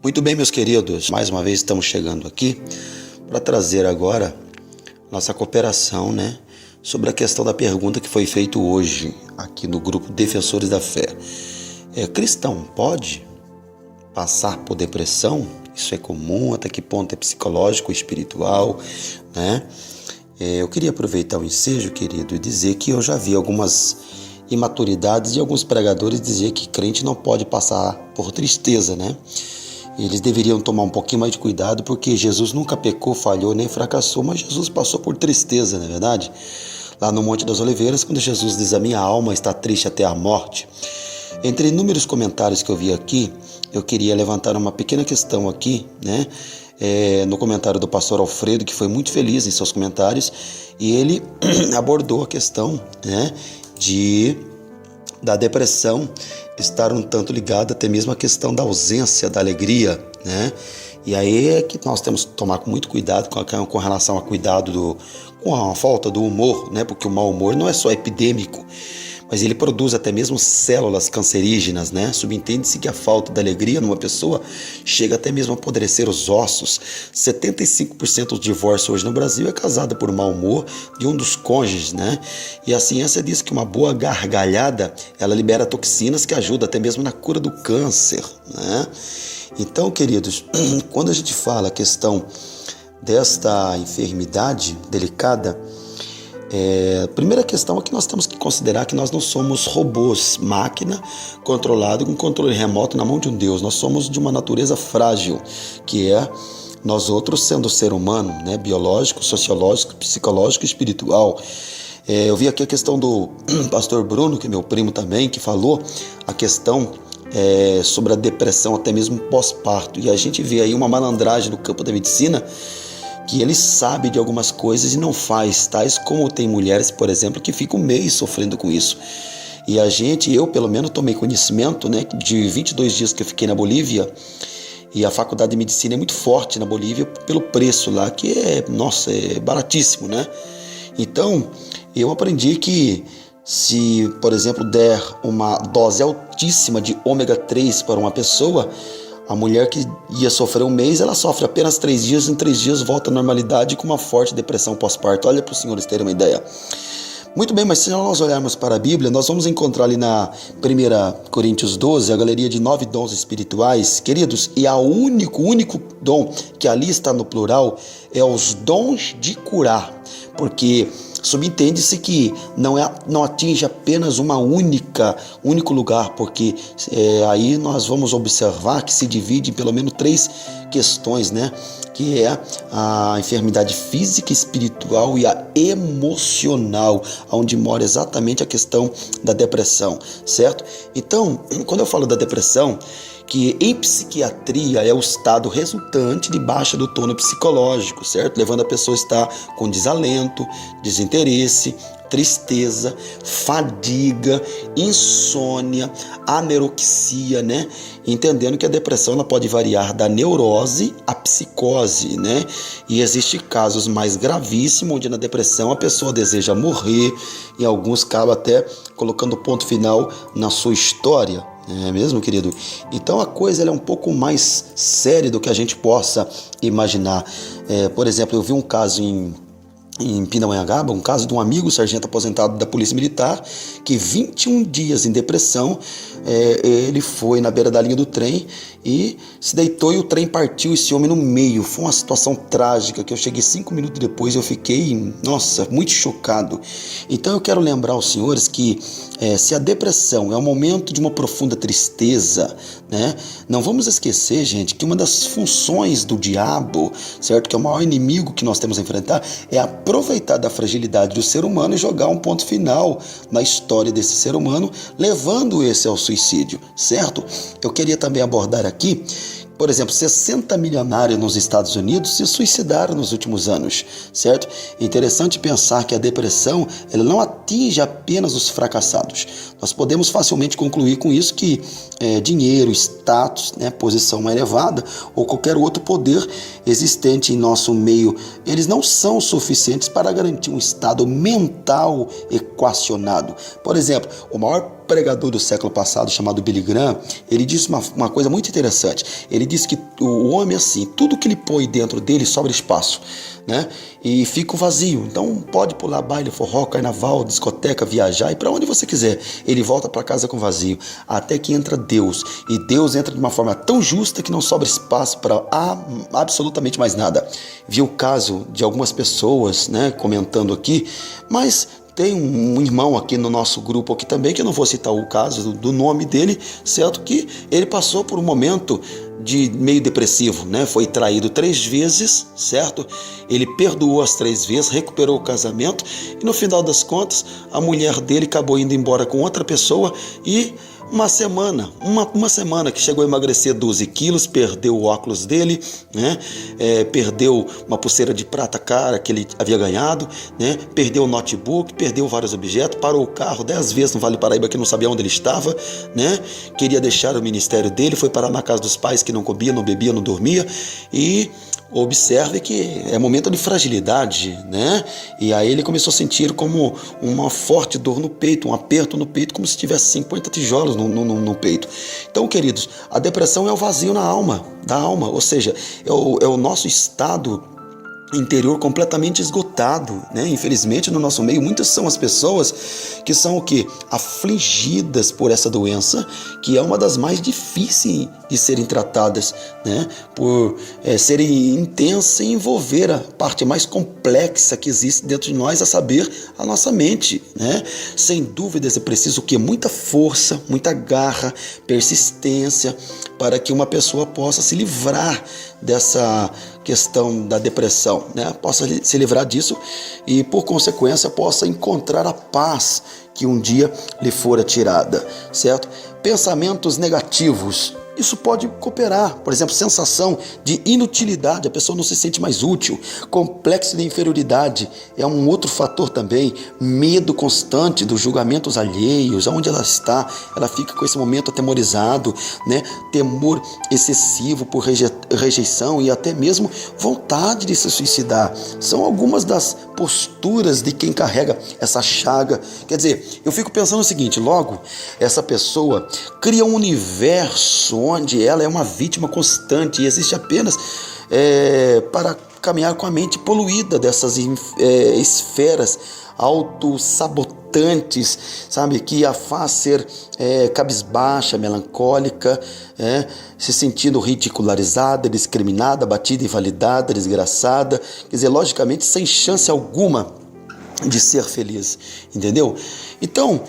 Muito bem, meus queridos, mais uma vez estamos chegando aqui para trazer agora nossa cooperação, sobre a questão da pergunta que foi feita hoje aqui no grupo Defensores da Fé. Cristão pode passar por depressão? Isso é comum? Até que ponto é psicológico, espiritual, Eu queria aproveitar o ensejo, querido, e dizer que eu já vi algumas imaturidades de alguns pregadores dizer que crente não pode passar por tristeza, Eles deveriam tomar um pouquinho mais de cuidado, porque Jesus nunca pecou, falhou, nem fracassou, mas Jesus passou por tristeza, não é verdade? Lá no Monte das Oliveiras, quando Jesus diz: a minha alma está triste até a morte. Entre inúmeros comentários que eu vi aqui, eu queria levantar uma pequena questão aqui, no comentário do pastor Alfredo, que foi muito feliz em seus comentários, e ele abordou a questão, da depressão estar um tanto ligada até mesmo à questão da ausência da alegria, E aí é que nós temos que tomar muito cuidado com relação a cuidado com a falta do humor, Porque o mau humor não é só epidêmico, mas ele produz até mesmo células cancerígenas, Subentende-se que a falta de alegria numa pessoa chega até mesmo a apodrecer os ossos. 75% dos divórcios hoje no Brasil é causado por mau humor de um dos cônjuges, E a ciência diz que uma boa gargalhada, ela libera toxinas que ajudam até mesmo na cura do câncer, Então, queridos, quando a gente fala a questão desta enfermidade delicada, a primeira questão é que nós temos que considerar que nós não somos robôs, máquina controlada com controle remoto na mão de um Deus. Nós somos de uma natureza frágil, que é nós outros sendo ser humano, biológico, sociológico, psicológico e espiritual. Eu vi aqui a questão do pastor Bruno, que é meu primo também, que falou a questão sobre a depressão, até mesmo pós-parto. E a gente vê aí uma malandragem no campo da medicina, que ele sabe de algumas coisas e não faz, tais como tem mulheres, por exemplo, que ficam um mês sofrendo com isso. E eu pelo menos tomei conhecimento, de 22 dias que eu fiquei na Bolívia, e a faculdade de medicina é muito forte na Bolívia pelo preço lá, que é baratíssimo, Então, eu aprendi que se, por exemplo, der uma dose altíssima de ômega 3 para uma pessoa, a mulher que ia sofrer um mês, ela sofre apenas 3 dias, em 3 dias volta à normalidade com uma forte depressão pós-parto. Olha para os senhores terem uma ideia. Muito bem, mas se nós olharmos para a Bíblia, nós vamos encontrar ali na 1 Coríntios 12, a galeria de 9 dons espirituais, queridos, e o único dom que ali está no plural é os dons de curar, porque subentende-se que não atinge apenas único lugar, porque aí nós vamos observar que se divide em pelo menos 3 questões, que é a enfermidade física, espiritual e a emocional, onde mora exatamente a questão da depressão, certo? Então, quando eu falo da depressão, que em psiquiatria é o estado resultante de baixa do tono psicológico, certo? Levando a pessoa a estar com desalento, desinteresse, tristeza, fadiga, insônia, anorexia, Entendendo que a depressão ela pode variar da neurose à psicose, E existem casos mais gravíssimos onde na depressão a pessoa deseja morrer, e alguns acabam até colocando ponto final na sua história. É mesmo, querido? Então a coisa ela é um pouco mais séria do que a gente possa imaginar. Por exemplo, eu vi um caso em Pindamonhangaba, um caso de um amigo sargento aposentado da Polícia Militar, que 21 dias em depressão, ele foi na beira da linha do trem e se deitou e o trem partiu esse homem no meio. Foi uma situação trágica que eu cheguei 5 minutos depois e eu fiquei, muito chocado. Então eu quero lembrar aos senhores que se a depressão é um momento de uma profunda tristeza, não vamos esquecer, gente, que uma das funções do diabo, certo, que é o maior inimigo que nós temos a enfrentar, é aproveitar da fragilidade do ser humano e jogar um ponto final na história desse ser humano, levando esse ao suicídio, certo? Eu queria também abordar aqui, por exemplo, 60 milionários nos Estados Unidos se suicidaram nos últimos anos, certo? É interessante pensar que a depressão ela não atinge apenas os fracassados. Nós podemos facilmente concluir com isso que dinheiro, status, posição elevada ou qualquer outro poder existente em nosso meio, eles não são suficientes para garantir um estado mental equacionado. Por exemplo, o maior pregador do século passado chamado Billy Graham, ele disse uma coisa muito interessante. Ele disse que o homem, assim, tudo que ele põe dentro dele sobra espaço, né? E fica um vazio. Então pode pular baile, forró, carnaval, discoteca, viajar e para onde você quiser. Ele volta para casa com vazio, até que entra Deus. E Deus entra de uma forma tão justa que não sobra espaço para absolutamente mais nada. Vi o caso de algumas pessoas, né, comentando aqui, mas tem um irmão aqui no nosso grupo aqui também, que eu não vou citar o caso do nome dele, certo? Que ele passou por um momento de meio depressivo, né? Foi traído 3 vezes, certo? Ele perdoou as 3 vezes, recuperou o casamento e no final das contas a mulher dele acabou indo embora com outra pessoa e uma semana que chegou a emagrecer 12 quilos, perdeu o óculos dele, né? Perdeu uma pulseira de prata cara que ele havia ganhado, né? Perdeu o notebook, perdeu vários objetos, parou o carro 10 vezes no Vale Paraíba que não sabia onde ele estava, né? Queria deixar o ministério dele, foi parar na casa dos pais que não comia, não bebia, não dormia e observe que é momento de fragilidade, né? E aí ele começou a sentir como uma forte dor no peito, um aperto no peito, como se tivesse 50 tijolos no peito. Então, queridos, a depressão é o vazio da alma, ou seja, é o nosso estado interior completamente esgotado, né? Infelizmente no nosso meio muitas são as pessoas que são o quê? Afligidas por essa doença, que é uma das mais difíceis de serem tratadas, né? Por serem intensas e envolver a parte mais complexa que existe dentro de nós, a saber, a nossa mente, né? Sem dúvidas é preciso o quê? Muita força, muita garra, persistência para que uma pessoa possa se livrar dessa questão da depressão, né? Possa se livrar disso e, por consequência, possa encontrar a paz que um dia lhe fora tirada, certo? Pensamentos negativos, isso pode cooperar. Por exemplo, sensação de inutilidade, a pessoa não se sente mais útil. Complexo de inferioridade é um outro fator também. Medo constante dos julgamentos alheios, aonde ela está, ela fica com esse momento atemorizado, né? Temor excessivo por rejeição e até mesmo vontade de se suicidar. São algumas das posturas de quem carrega essa chaga. Quer dizer, eu fico pensando o seguinte, logo, essa pessoa cria um universo onde ela é uma vítima constante e existe apenas para caminhar com a mente poluída dessas esferas autossabotantes, sabe, que a faz ser cabisbaixa, melancólica, se sentindo ridicularizada, discriminada, batida, invalidada, desgraçada, quer dizer, logicamente sem chance alguma de ser feliz, entendeu? Então,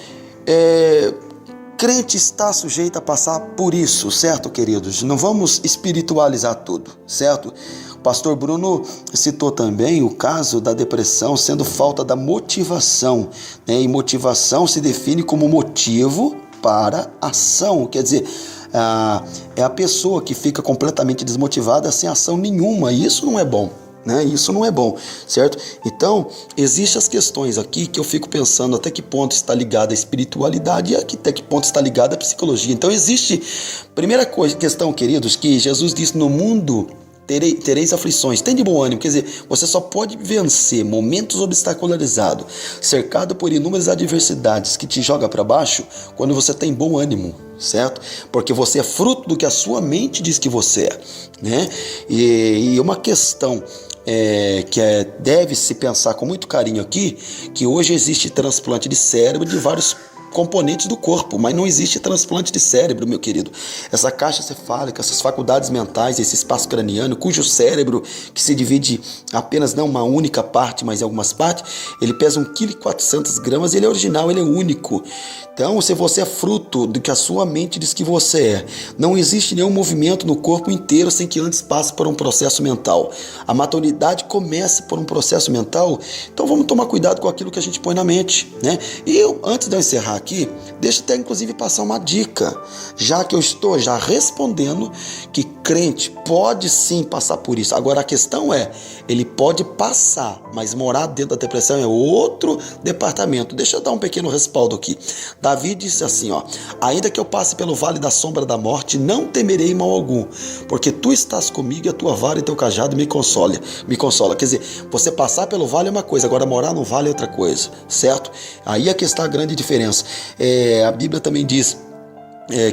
crente está sujeito a passar por isso, certo, queridos? Não vamos espiritualizar tudo, certo? O pastor Bruno citou também o caso da depressão sendo falta da motivação, né? E motivação se define como motivo para ação, quer dizer, é a pessoa que fica completamente desmotivada sem ação nenhuma, e isso não é bom. Né? Isso não é bom, certo? Então, existem as questões aqui que eu fico pensando até que ponto está ligada a espiritualidade e até que ponto está ligada a psicologia. Então, existe, primeira questão, queridos, que Jesus disse: no mundo tereis aflições, tem de bom ânimo, quer dizer, você só pode vencer momentos obstacularizados, cercado por inúmeras adversidades que te joga para baixo, quando você tem bom ânimo, certo? Porque você é fruto do que a sua mente diz que você é, né? E uma questão deve se pensar com muito carinho aqui, que hoje existe transplante de cérebro de vários componentes do corpo, mas não existe transplante de cérebro, meu querido. Essa caixa cefálica, essas faculdades mentais, esse espaço craniano, cujo cérebro, que se divide apenas não uma única parte, mas em algumas partes, ele pesa 1,4 kg, ele é original, ele é único. Então, se você é fruto do que a sua mente diz que você é, não existe nenhum movimento no corpo inteiro sem que antes passe por um processo mental. A maturidade começa por um processo mental, então vamos tomar cuidado com aquilo que a gente põe na mente, né? E antes de eu encerrar aqui, deixa eu até inclusive passar uma dica, já que eu estou já respondendo que crente pode sim passar por isso. Agora a questão é, ele pode passar, mas morar dentro da depressão é outro departamento. Deixa eu dar um pequeno respaldo aqui. Davi disse assim, ainda que eu passe pelo vale da sombra da morte, não temerei mal algum, porque tu estás comigo e a tua vara e teu cajado me consola. Quer dizer, você passar pelo vale é uma coisa, agora morar no vale é outra coisa, certo? Aí é que está a grande diferença. A Bíblia também diz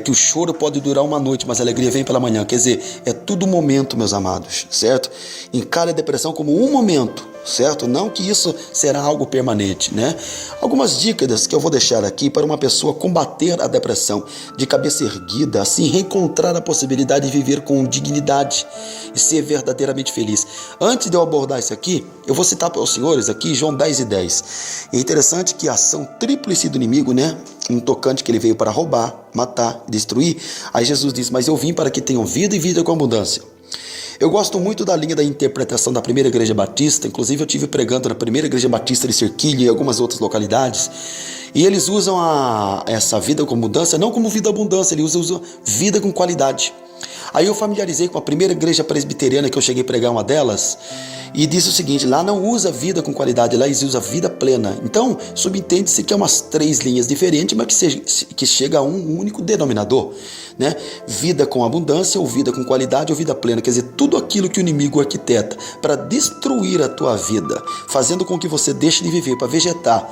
que o choro pode durar uma noite, mas a alegria vem pela manhã. Quer dizer, é tudo momento, meus amados, certo? Encare a depressão como um momento, certo? Não que isso será algo permanente, né? Algumas dicas que eu vou deixar aqui para uma pessoa combater a depressão de cabeça erguida, assim reencontrar a possibilidade de viver com dignidade e ser verdadeiramente feliz. Antes de eu abordar isso aqui, eu vou citar para os senhores aqui João 10:10. É interessante que a ação tríplice do inimigo, né? Um tocante que ele veio para roubar, matar, destruir. Aí Jesus diz, mas eu vim para que tenham vida e vida com abundância. Eu gosto muito da linha da interpretação da Primeira Igreja Batista, inclusive eu estive pregando na Primeira Igreja Batista de Cerquilho e algumas outras localidades, e eles usam essa vida com abundância não como vida abundância, eles usam vida com qualidade. Aí eu familiarizei com a Primeira Igreja Presbiteriana, que eu cheguei a pregar uma delas, e disse o seguinte, lá não usa vida com qualidade, lá eles usam vida plena. Então, subentende-se que é umas 3 linhas diferentes, mas que chega a um único denominador, né? Vida com abundância, ou vida com qualidade, ou vida plena. Quer dizer, tudo aquilo que o inimigo arquiteta para destruir a tua vida, fazendo com que você deixe de viver para vegetar,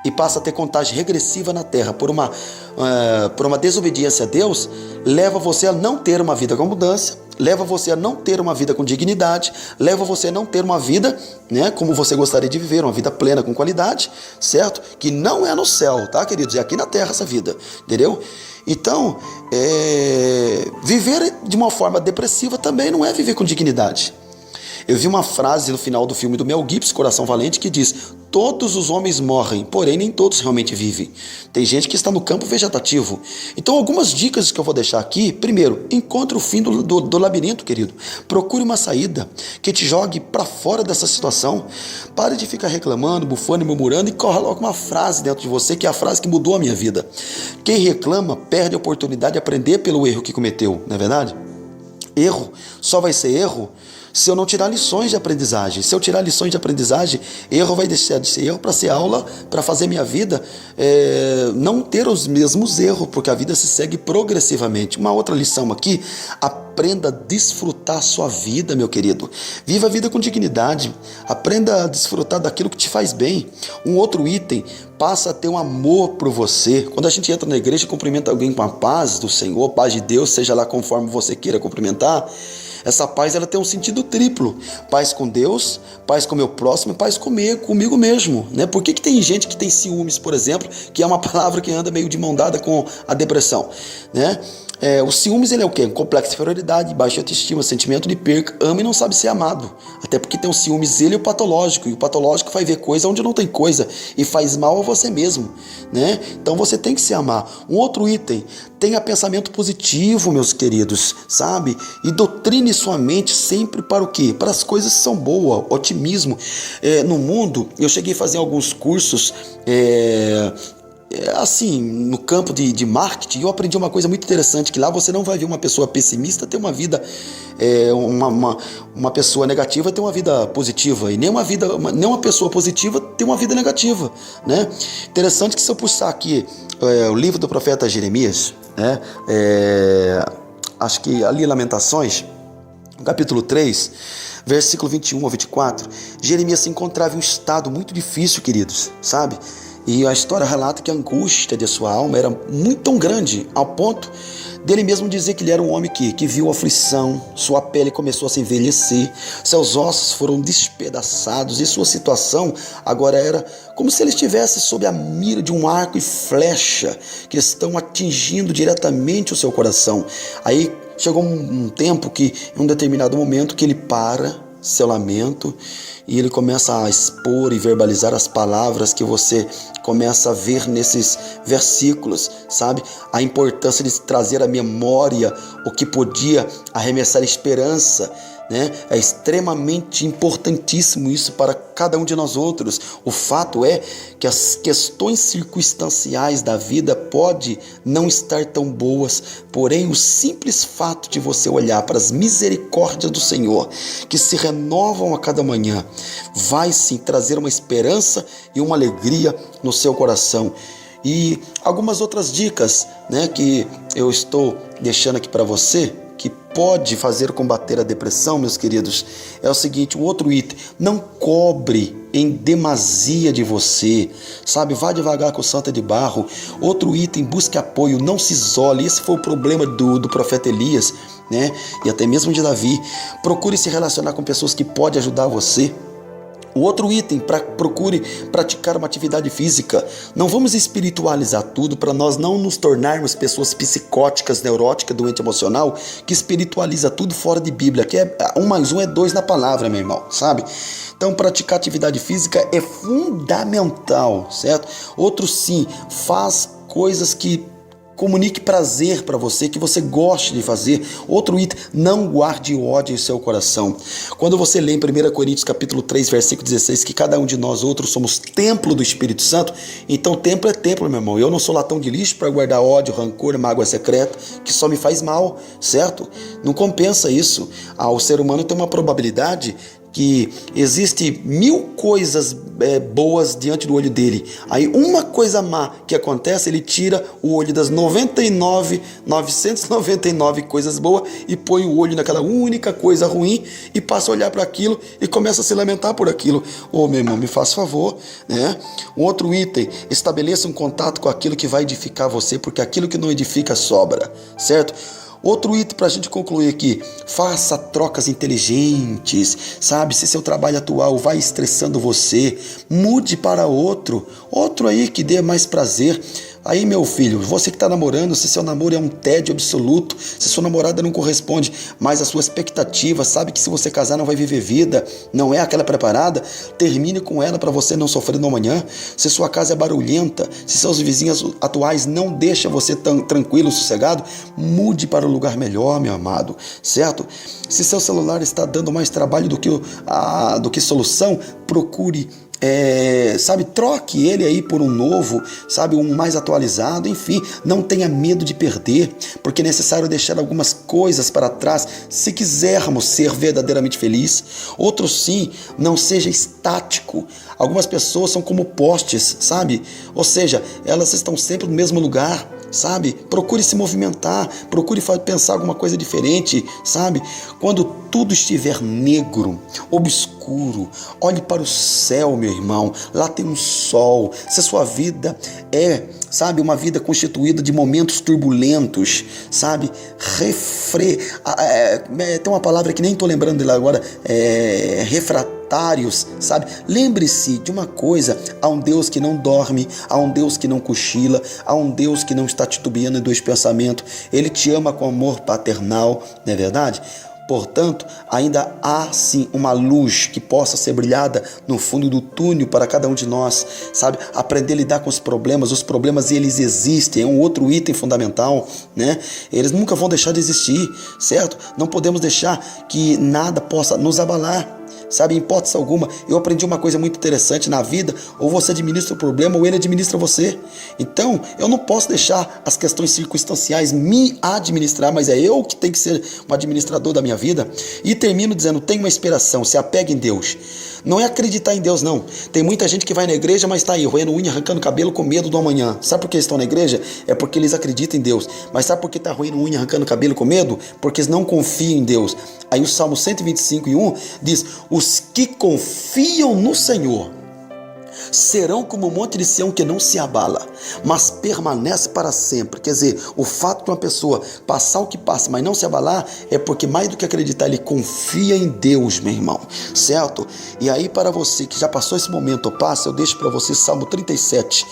e passa a ter contagem regressiva na terra por uma desobediência a Deus, leva você a não ter uma vida com abundância, leva você a não ter uma vida com dignidade, leva você a não ter uma vida, né, como você gostaria de viver, uma vida plena com qualidade, certo? Que não é no céu, tá, queridos? É aqui na terra essa vida, entendeu? Então, viver de uma forma depressiva também não é viver com dignidade. Eu vi uma frase no final do filme do Mel Gibson, Coração Valente, que diz, todos os homens morrem, porém nem todos realmente vivem. Tem gente que está no campo vegetativo. Então algumas dicas que eu vou deixar aqui. Primeiro, encontre o fim do labirinto, querido. Procure uma saída que te jogue para fora dessa situação. Pare de ficar reclamando, bufando e murmurando e coloque uma frase dentro de você, que é a frase que mudou a minha vida. Quem reclama perde a oportunidade de aprender pelo erro que cometeu, não é verdade? Erro só vai ser erro se eu não tirar lições de aprendizagem. Se eu tirar lições de aprendizagem, erro vai deixar de ser erro para ser aula, para fazer minha vida não ter os mesmos erros, porque a vida se segue progressivamente. Uma outra lição aqui, aprenda a desfrutar a sua vida, meu querido. Viva a vida com dignidade. Aprenda a desfrutar daquilo que te faz bem. Um outro item, passa a ter um amor por você. Quando a gente entra na igreja e cumprimenta alguém com a paz do Senhor, paz de Deus, seja lá conforme você queira cumprimentar, essa paz ela tem um sentido triplo. Paz com Deus, paz com o meu próximo e paz comigo mesmo, né? Por que tem gente que tem ciúmes, por exemplo, que é uma palavra que anda meio de mão dada com a depressão, né? O ciúmes ele é o quê? Complexo de inferioridade, baixa autoestima, sentimento de perca, ama e não sabe ser amado. Até porque tem o ciúmes ele e o patológico. E o patológico vai ver coisa onde não tem coisa e faz mal a você mesmo, né? Então você tem que se amar. Um outro item, tenha pensamento positivo, meus queridos, sabe? E doutrine sua mente sempre para o quê? Para as coisas que são boas, otimismo. No mundo, eu cheguei a fazer alguns cursos assim, no campo de marketing, eu aprendi uma coisa muito interessante, que lá você não vai ver uma pessoa pessimista ter uma vida, uma pessoa negativa ter uma vida positiva, e nem uma pessoa positiva ter uma vida negativa, né? Interessante que se eu puxar aqui o livro do profeta Jeremias, né? Acho que ali Lamentações, capítulo 3, versículo 21 a 24, Jeremias se encontrava em um estado muito difícil, queridos, sabe? E a história relata que a angústia de sua alma era muito tão grande, ao ponto dele mesmo dizer que ele era um homem que viu aflição, sua pele começou a se envelhecer, seus ossos foram despedaçados e sua situação agora era como se ele estivesse sob a mira de um arco e flecha que estão atingindo diretamente o seu coração. Aí chegou um tempo que, em um determinado momento, que ele para seu lamento e ele começa a expor e verbalizar as palavras que você começa a ver nesses versículos, sabe? A importância de trazer à memória o que podia arremessar esperança, né? É extremamente importantíssimo isso para cada um de nós outros. O fato é que as questões circunstanciais da vida podem não estar tão boas, porém o simples fato de você olhar para as misericórdias do Senhor, que se renovam a cada manhã, vai sim trazer uma esperança e uma alegria no seu coração. E algumas outras dicas, né, que eu estou deixando aqui para você, que pode fazer combater a depressão, meus queridos, é o seguinte, um outro item, não cobre em demasia de você, sabe? Vá devagar com o santo de barro. Outro item, busque apoio, não se isole. Esse foi o problema do profeta Elias, né? E até mesmo de Davi. Procure se relacionar com pessoas que podem ajudar você. O outro item, procure praticar uma atividade física. Não vamos espiritualizar tudo para nós não nos tornarmos pessoas psicóticas, neuróticas, doente emocional, que espiritualiza tudo fora de Bíblia, que é 1 mais 1 é 2 na palavra, meu irmão, sabe? Então, praticar atividade física é fundamental, certo? Outro sim, faz coisas que comunique prazer para você, que você goste de fazer. Outro item, não guarde ódio em seu coração. Quando você lê em 1 Coríntios capítulo 3, versículo 16, que cada um de nós outros somos templo do Espírito Santo, então templo é templo, meu irmão. Eu não sou latão de lixo para guardar ódio, rancor, mágoa secreta, que só me faz mal, certo? Não compensa isso. O ser humano tem uma probabilidade que existe 1000 coisas boas diante do olho dele. Aí uma coisa má que acontece, ele tira o olho das 999 coisas boas e põe o olho naquela única coisa ruim e passa a olhar para aquilo e começa a se lamentar por aquilo. Ô, meu irmão, me faz favor, né? Um outro item, estabeleça um contato com aquilo que vai edificar você, porque aquilo que não edifica sobra, certo? Outro item para a gente concluir aqui, faça trocas inteligentes, sabe? Se seu trabalho atual vai estressando você, mude para outro aí que dê mais prazer. Aí, meu filho, você que está namorando, se seu namoro é um tédio absoluto, se sua namorada não corresponde mais à sua expectativa, sabe que se você casar não vai viver vida, não é aquela preparada, termine com ela para você não sofrer no amanhã. Se sua casa é barulhenta, se seus vizinhos atuais não deixam você tão tranquilo, sossegado, mude para um lugar melhor, meu amado, certo? Se seu celular está dando mais trabalho do que solução, procure troque ele aí por um novo, sabe, um mais atualizado. Enfim, não tenha medo de perder, porque é necessário deixar algumas coisas para trás se quisermos ser verdadeiramente felizes. Outro sim, não seja estático. Algumas pessoas são como postes, sabe? Ou seja, elas estão sempre no mesmo lugar, sabe? Procure se movimentar, procure pensar alguma coisa diferente, sabe? Quando tudo estiver negro, obscuro, olhe para o céu, meu irmão, lá tem um sol. Se a sua vida é, sabe, uma vida constituída de momentos turbulentos, sabe, tem uma palavra que nem estou lembrando dela agora, refratários, sabe? Lembre-se de uma coisa: há um Deus que não dorme, há um Deus que não cochila, há um Deus que não está titubeando em dois pensamentos. Ele te ama com amor paternal, não é verdade? Portanto, ainda há sim uma luz que possa ser brilhada no fundo do túnel para cada um de nós, sabe? Aprender a lidar com os problemas eles existem, é um outro item fundamental, né? Eles nunca vão deixar de existir, certo? Não podemos deixar que nada possa nos abalar, sabe? Em hipótese alguma. Eu aprendi uma coisa muito interessante na vida: ou você administra o problema ou ele administra você. Então, eu não posso deixar as questões circunstanciais me administrar, mas é eu que tenho que ser um administrador da minha vida. E termino dizendo: tenha uma inspiração, se apegue em Deus. Não é acreditar em Deus, não. Tem muita gente que vai na igreja, mas está aí roendo unha, arrancando cabelo com medo do amanhã. Sabe por que eles estão na igreja? É porque eles acreditam em Deus. Mas sabe por que está roendo unha, arrancando cabelo com medo? Porque eles não confiam em Deus. Aí o Salmo 125:1 diz: os que confiam no Senhor serão como o monte de Sião que não se abala, mas permanece para sempre. Quer dizer, o fato de uma pessoa passar o que passa, mas não se abalar, é porque mais do que acreditar, ele confia em Deus, meu irmão, certo? E aí, para você que já passou esse momento, eu deixo para você Salmo 37,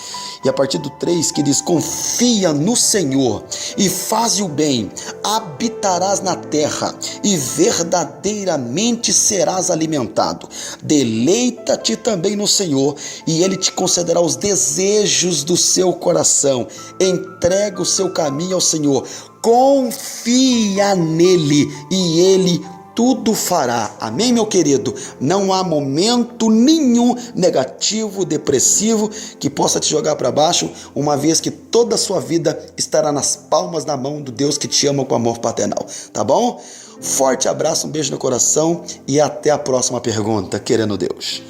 e a partir do 3, que diz: confia no Senhor e faze o bem, habitarás na terra e verdadeiramente serás alimentado. Deleita-te também no Senhor e Ele te concederá os desejos do seu coração. Entrega o seu caminho ao Senhor, confia nele e Ele tudo fará. Amém, meu querido? Não há momento nenhum negativo, depressivo, que possa te jogar para baixo, uma vez que toda a sua vida estará nas palmas da mão do Deus que te ama com amor paternal. Tá bom? Forte abraço, um beijo no coração e até a próxima pergunta, querendo Deus.